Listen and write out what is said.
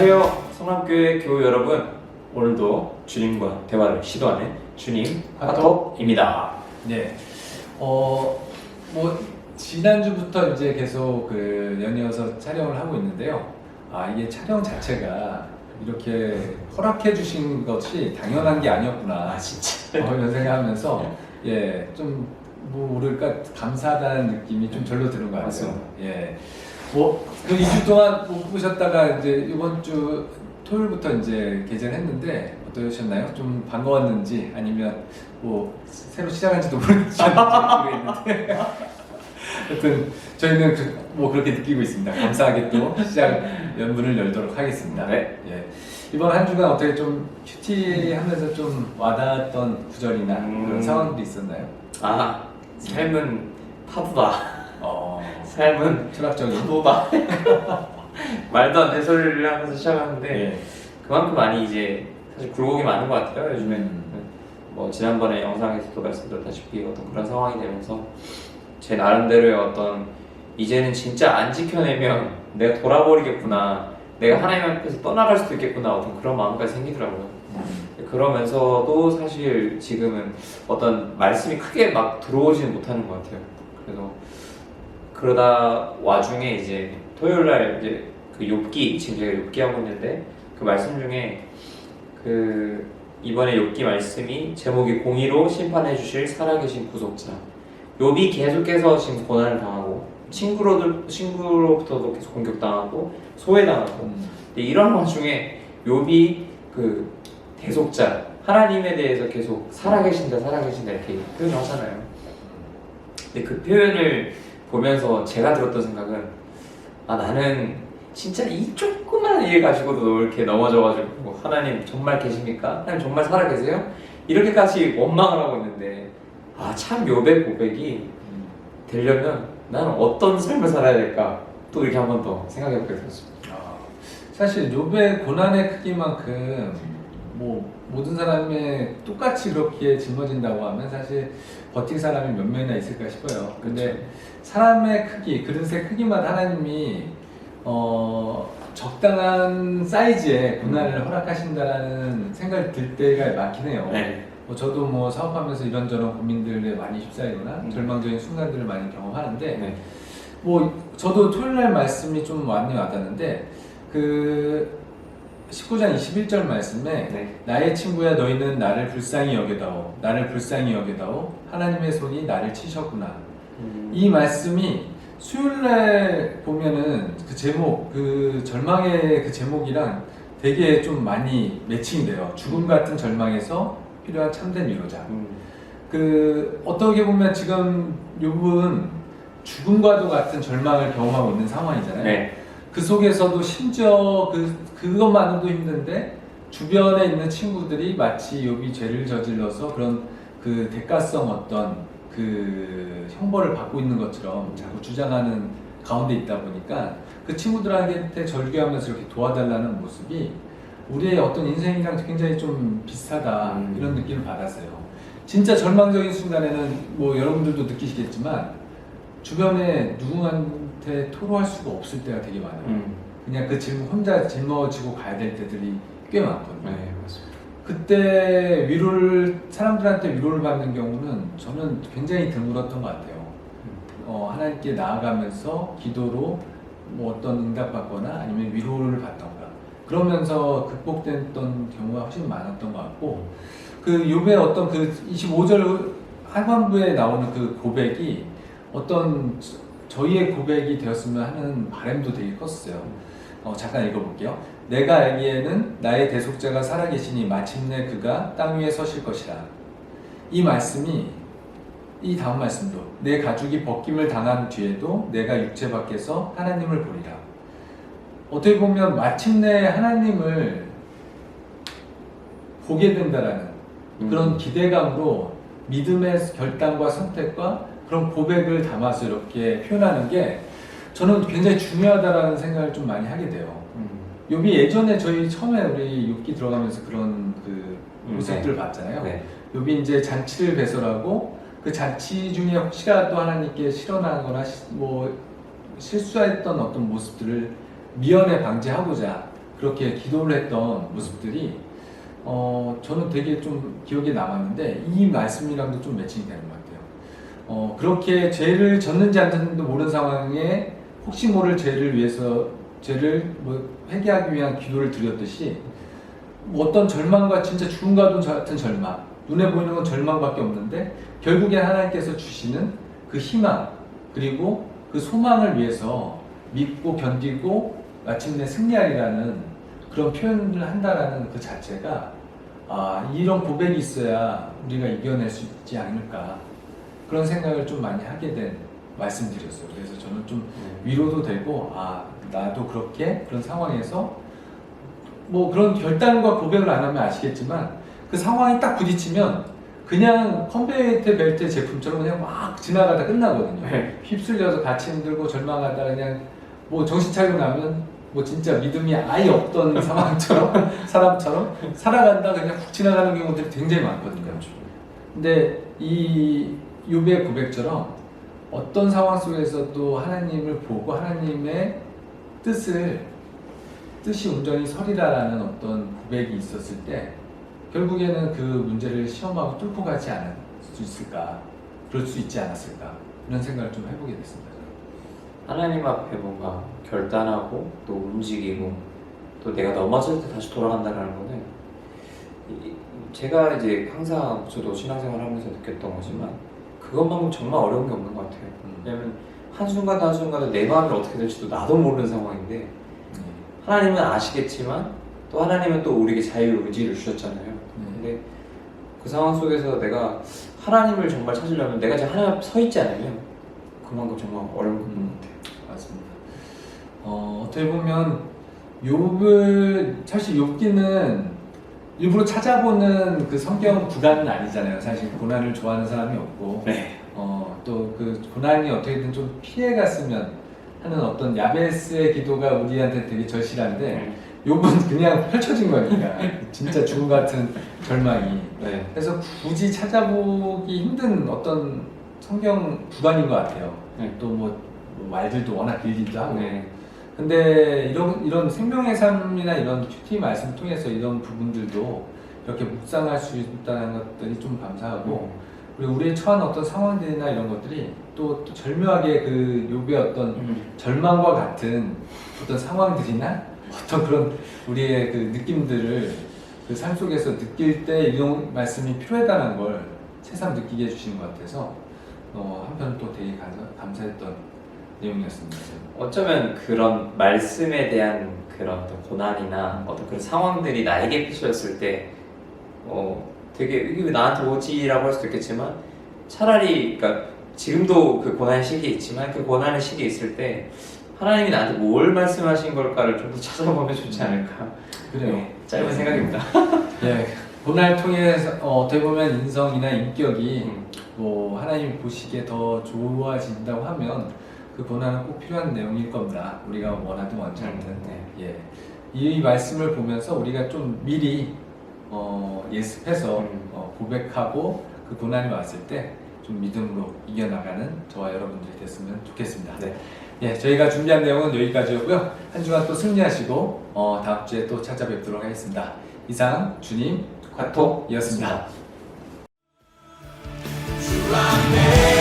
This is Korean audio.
안녕하세요. 성남교회 교우 여러분, 오늘도 주님과 대화를 시도하는 주님 화톡입니다. 네. 뭐 지난주부터 이제 계속 연이어서 촬영을 하고 있는데요. 이게 촬영 자체가 이렇게 허락해 주신 것이 당연한 게 아니었구나. 진짜. 이런 생각하면서 좀 모를까 감사하다는 느낌이 좀 절로 드는 것 같아요. 맞습니다. 그 2주 동안 못 보셨다가 이제 이번 주 토요일부터 이제 개장을 했는데 어떠셨나요? 좀 반가웠는지 아니면 새로 시작한지도 모르겠는데 하여튼 저희는 그렇게 느끼고 있습니다. 감사하게 또 시작 연문을 열도록 하겠습니다. 네. 이번 한 주간 어떻게 좀 큐티하면서 좀 와닿았던 구절이나 그런 상황들이 있었나요? 삶은 파도다. 삶은 철학적인 파도다. 말도 안 되는 소리를 하면서 시작하는데 그만큼 많이 이제 사실 굴곡이 많은 것 같아요. 요즘엔 지난번에 영상에서도 말씀드렸다시피 어떤 그런 상황이 되면서 제 나름대로의 어떤 이제는 진짜 안 지켜내면 내가 돌아버리겠구나, 내가 하나님 앞에서 떠나갈 수도 있겠구나, 어떤 그런 마음까지 생기더라고요. 그러면서도 사실 지금은 어떤 말씀이 크게 막 들어오지는 못하는 것 같아요. 그래서 그러다 와중에 이제 토요일날 이제 그 욥기, 지금 제가 욥기 하고 있는데 그 말씀 중에 이번에 욥기 말씀이 제목이 공의로 심판해 주실 살아계신 구속자. 욥이 계속해서 지금 고난을 당하고 친구로부터도 계속 공격당하고 소외당하고 근데 이런 와중에 욥이 그 대속자, 하나님에 대해서 계속 살아계신다 이렇게 표현을 하잖아요. 근데 그 표현을 보면서 제가 들었던 생각은 나는 진짜 이 조그만 일 가지고도 이렇게 넘어져가지고 하나님 정말 계십니까? 하나님 정말 살아계세요? 이렇게까지 원망을 하고 있는데 참 욥의 고백이 되려면 나는 어떤 삶을 살아야 될까? 또 이렇게 한 번 더 생각해보게 되었습니다. 사실 욥의 고난의 크기만큼 모든 사람이 똑같이 그렇게 짊어진다고 하면 사실 버틸 사람이 몇 명이나 있을까 싶어요. 근데 사람의 크기, 그릇의 크기마다 하나님이 적당한 사이즈의 고난을 허락하신다라는 생각이 들 때가 많긴 해요. 저도 사업하면서 이런저런 고민들에 많이 휩싸이거나 절망적인 순간들을 많이 경험하는데 저도 토요일날 말씀이 좀 많이 와닿는데 19장 21절 말씀에 나의 친구야 너희는 나를 불쌍히 여겨다오 하나님의 손이 나를 치셨구나. 이 말씀이 수요일날 보면은 그 제목, 그 절망의 그 제목이랑 되게 좀 많이 매칭이 돼요. 죽음 같은 절망에서 필요한 참된 위로자. 어떻게 보면 지금 욥은 죽음과도 같은 절망을 경험하고 있는 상황이잖아요. 그 속에서도 심지어 그것만으로도 힘든데 주변에 있는 친구들이 마치 욥이 죄를 저질러서 그런 그 대가성 어떤 그 형벌을 받고 있는 것처럼 자꾸 주장하는 가운데 있다 보니까 그 친구들한테 절규하면서 이렇게 도와달라는 모습이 우리의 어떤 인생이랑 굉장히 좀 비슷하다 이런 느낌을 받았어요. 진짜 절망적인 순간에는 여러분들도 느끼시겠지만 주변에 누구한테 토로할 수가 없을 때가 되게 많아요. 그냥 그 질문 혼자 짊어지고 가야 될 때들이 꽤 많거든요. 맞습니다. 그때 사람들한테 위로를 받는 경우는 저는 굉장히 드물었던 것 같아요. 하나님께 나아가면서 기도로 어떤 응답받거나 아니면 위로를 받던가 그러면서 극복됐던 경우가 훨씬 많았던 것 같고 욥의 어떤 25절 하반부에 나오는 그 고백이 어떤 저희의 고백이 되었으면 하는 바람도 되게 컸어요. 잠깐 읽어볼게요. 내가 알기에는 나의 대속자가 살아계시니 마침내 그가 땅 위에 서실 것이라. 이 말씀이 이 다음 말씀도 내 가죽이 벗김을 당한 뒤에도 내가 육체 밖에서 하나님을 보리라. 어떻게 보면 마침내 하나님을 보게 된다라는 그런 기대감으로 믿음의 결단과 선택과 그런 고백을 담아서 이렇게 표현하는 게 저는 굉장히 중요하다라는 생각을 좀 많이 하게 돼요. 욥이 예전에 저희 처음에 우리 욥기 들어가면서 그런 모습들을 봤잖아요. 욥이 이제 잔치를 배설하고 그 잔치 중에 혹시라도 하나님께 실언하거나 실수했던 어떤 모습들을 미연에 방지하고자 그렇게 기도를 했던 모습들이 저는 되게 좀 기억에 남았는데 이 말씀이랑도 좀 매칭이 되는 것 같아요. 그렇게 죄를 졌는지 안 졌는지도 모르는 상황에 혹시 모를 죄를 위해서 죄를 뭐 회개하기 위한 기도를 드렸듯이 뭐 어떤 절망과 진짜 죽음과 같은 절망, 눈에 보이는 건 절망밖에 없는데 결국엔 하나님께서 주시는 그 희망 그리고 그 소망을 위해서 믿고 견디고 마침내 승리하리라는 그런 표현을 한다라는 그 자체가 이런 고백이 있어야 우리가 이겨낼 수 있지 않을까 그런 생각을 좀 많이 하게 된 말씀드렸어요. 그래서 저는 좀 위로도 되고 나도 그렇게 그런 상황에서 뭐 그런 결단과 고백을 안 하면 아시겠지만 그 상황이 딱 부딪히면 그냥 컨베이어 벨트 제품처럼 그냥 막 지나가다 끝나거든요. 네. 휩쓸려서 같이 힘들고 절망하다 그냥 뭐 정신 차리고 나면 뭐 진짜 믿음이 아예 없던 상황처럼 사람처럼 살아간다 그냥 훅 지나가는 경우들이 굉장히 많거든요. 그렇죠. 근데 이 욥의 고백처럼 어떤 상황 속에서도 하나님을 보고 하나님의 뜻이 온전히 서리라라는 어떤 고백이 있었을 때 결국에는 그 문제를 시험하고 뚫고 가지 않을 수 있을까, 그럴 수 있지 않았을까 이런 생각을 좀 해보게 됐습니다. 하나님 앞에 뭔가 결단하고 또 움직이고 또 내가 넘어질 때 다시 돌아간다는 거는 제가 이제 항상 저도 신앙생활 하면서 느꼈던 거지만 그것만큼 정말 어려운 게 없는 것 같아요. 왜냐면 한순간 한순간에 내 마음이 어떻게 될지도 나도 모르는 상황인데 하나님은 아시겠지만 또 하나님은 또 우리에게 자유의지를 주셨잖아요. 근데 그 상황 속에서 내가 하나님을 정말 찾으려면 내가 지금 하나님 앞에 서 있지 않으면 그만큼 정말 어려운 것 같아요. 맞습니다. 어떻게 보면 욥을 사실 욥기는 일부러 찾아보는 그 성경 구간은 아니잖아요. 사실 고난을 좋아하는 사람이 없고 네. 또 그 고난이 어떻게든 좀 피해갔으면 하는 어떤 야베스의 기도가 우리한테 되게 절실한데 욥은 그냥 펼쳐진 거니까 진짜 죽음 같은 절망이. 네. 그래서 굳이 찾아보기 힘든 어떤 성경 구간인 것 같아요. 네. 또 뭐 말들도 워낙 길기도 하고. 네. 근데 이런 생명의 삶이나 이런 큐티 말씀 통해서 이런 부분들도 이렇게 묵상할 수 있다는 것들이 좀 감사하고 그리고 우리의 처한 어떤 상황들이나 이런 것들이 또 절묘하게 그 욥의 어떤 절망과 같은 어떤 상황들이나 어떤 그런 우리의 그 느낌들을 그 삶 속에서 느낄 때 이런 말씀이 필요하다는 걸 새삼 느끼게 해주시는 것 같아서 한편 또 되게 감사했던 내용이었습니다. 어쩌면 그런 말씀에 대한 그런 어떤 고난이나 어떤 그런 상황들이 나에게 펼쳐졌을 때 되게 이게 왜 나한테 오지라고 할 수도 있겠지만 차라리 그러니까 지금도 그 고난의 시기에 있지만 그 고난의 시기에 있을 때 하나님이 나한테 뭘 말씀하신 걸까를 좀 더 찾아보면 좋지 않을까. 그래요. 네, 짧은 생각입니다. 네, 고난을 통해서 어떻게 보면 인성이나 인격이 뭐 하나님이 보시기에 더 좋아진다고 하면 그 고난은 꼭 필요한 내용일 겁니다. 우리가 원하든 원치 않든. 예. 이 말씀을 보면서 우리가 좀 미리 예습해서 고백하고 그 고난이 왔을 때 좀 믿음으로 이겨나가는 저와 여러분들이 됐으면 좋겠습니다. 네. 예, 저희가 준비한 내용은 여기까지였고요. 한 주간 또 승리하시고 다음 주에 또 찾아뵙도록 하겠습니다. 이상 주님 카톡이었습니다. 주 안에